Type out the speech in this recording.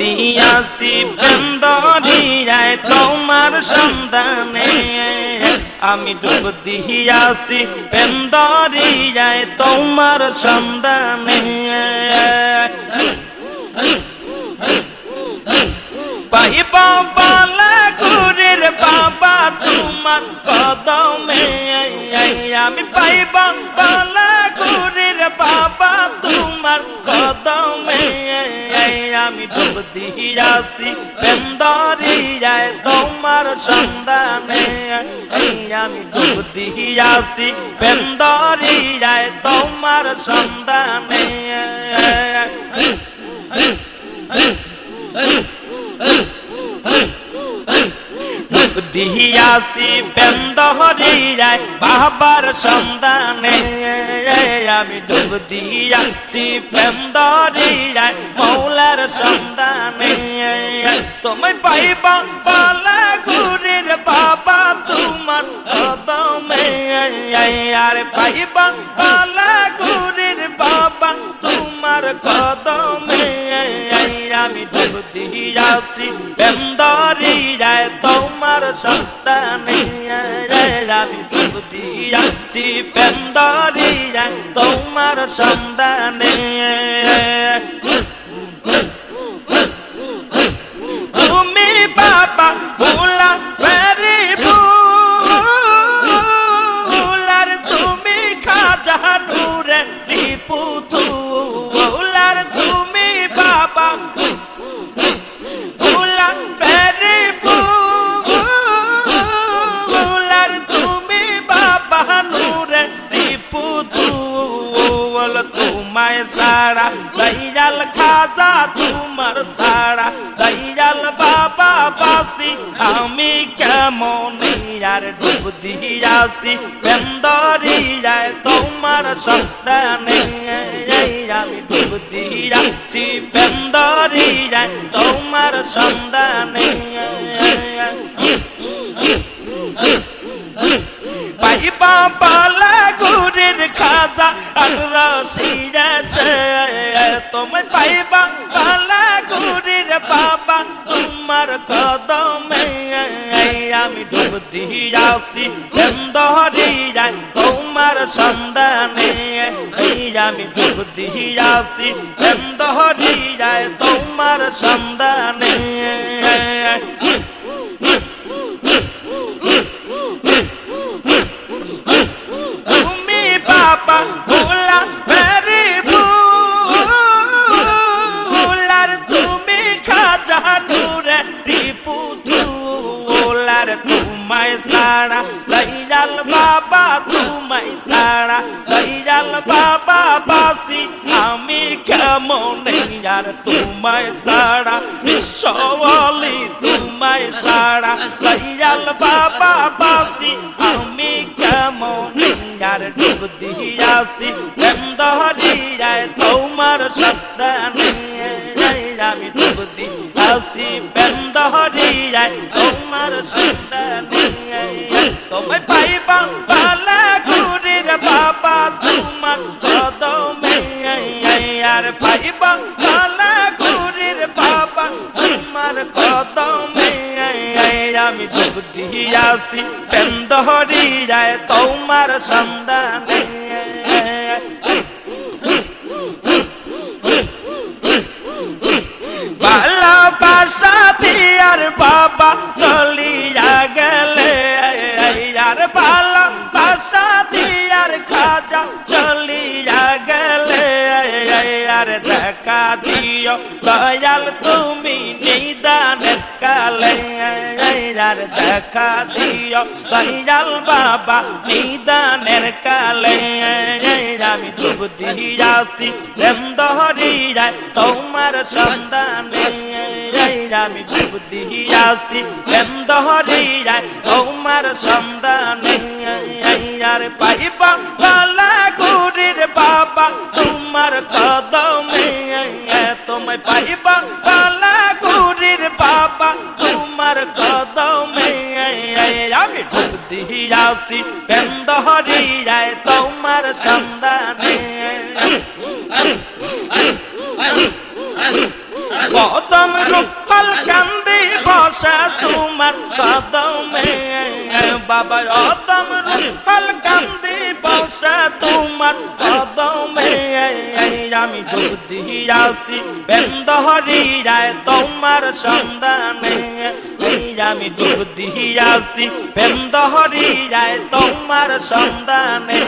দিয়াছি পেন্দরিয়ায় তোমার সন্ধানে আমি ডুব দিয়াছি পেন্দরিয়ায় তোমার সন্ধানে পাইবা বালা গুরের বাবা তোমার কদমে আমি পাইবা বালা গুরের বাবা তোমার কদমে আমি ডুব দিয়াছি পেন্দরিয়ায় তোমার সন্ধানে আমি ডুব দিয়াছি পেন্দরিয়ায় তোমার সন্ধানে দিয়াছি পেন্দরিয়ায় বাবার সন্ধানে আমি ডুব দিয়াছি পেন্দরিয়ায় মৌলার সন্ধানে তুমি পাইবা বালা গুরের বাবা তোমার কদমে আর পাইবা বালা গুরের বাবা তোমার কদমে আমি ডুব দিয়াছি পেন্দরিয়ায় তোমার সন্তানে আমি ডুব দিয়াছি পেন্দরিয়ায় তোমার সন্তানে তুমি বাবা ভোলা ভেরি ফুলার তুমি খাজা নূরে পুতুলার তুমি বাবা ভোলা ভেরি ফুলার তুমি বাবা নূরে পুতুল তোমায় সারা দয়াল খাজা তোমার সারা দয়াল বাবা বাসি আমি কেমন আর ডুব দিয়াছি পেন্দরিয়ায় তোমার সন্ধানে আমি ডুব দিয়াছি পেন্দরিয়ায় তোমার সন্ধানে পাইবা বালা গুরের খাজা আর রসিয়াছে তুমি পাইবা বালা গুরের বাবা তোমার কদমে আমি ডুব দিয়াছি পেন্দরিয়ায় তোমার সন্ধানে আমি ডুব দিয়াছি পেন্দরিয়ায় তোমার সন্ধানে তুমি বাবা ভোলা ভেরি ফুলার তুমি খাজা নূরে পুতুলার তোমায় সারা দয়াল বাবা তোমায় সারা দয়াল বাবা বাসি আমি কেমন আর তোমায় সারা বিশ্বলি তোমায় সারা দয়াল বাবা বাসি আমি কেমন আর ডুব দিয়াছি পেন্দরিয়ায় তোমার সন্ধানে আমি ডুব দিয়াছি পেন্দরিয়ায় তোমার সন্ধানে তুমি পাইবা বালা গুরের বাবা তোমার কদমে আর পাইবা বালা গুরের বাবা তোমার কদমে আমি ডুব দিয়াছি পেন্দরিয়ায় তোমার সন্ধানে ভালোবাসা দিয়ার বাবা চলিয়া গেলে আর ভালোবাসা দিয়ার খাজা চলিয়া গেলে আর দেখা দিও দয়াল তুমি নিদানের কালে আর দেখা দিও দয়াল বাবা নিদানের কালে আমি ডুব দিয়াছি পেন্দরিয়ায় তোমার সন্ধানে আমি ডুব দিয়াছি পেন্দরিয়ায় তোমার সন্ধানে আর পাইবা বালা গুরের বাবা তোমার কদমে তোমায় পাইবা বালা গুরের বাবা তোমার কদমে আমি ডুব দিয়াছি পেন্দরিয়ায় তোমার সন্ধানে কদম রূপল কান্দি বসা তোমার কদমে বাবা কদম রূপল কান্দি বসা তোমার কদমে আমি ডুব দিয়াছি বেন্দহরিয়ায় তোমার সন্ধানে আমি ডুব দিয়াছি বেন্দহরিয়ায় তোমার সন্ধানে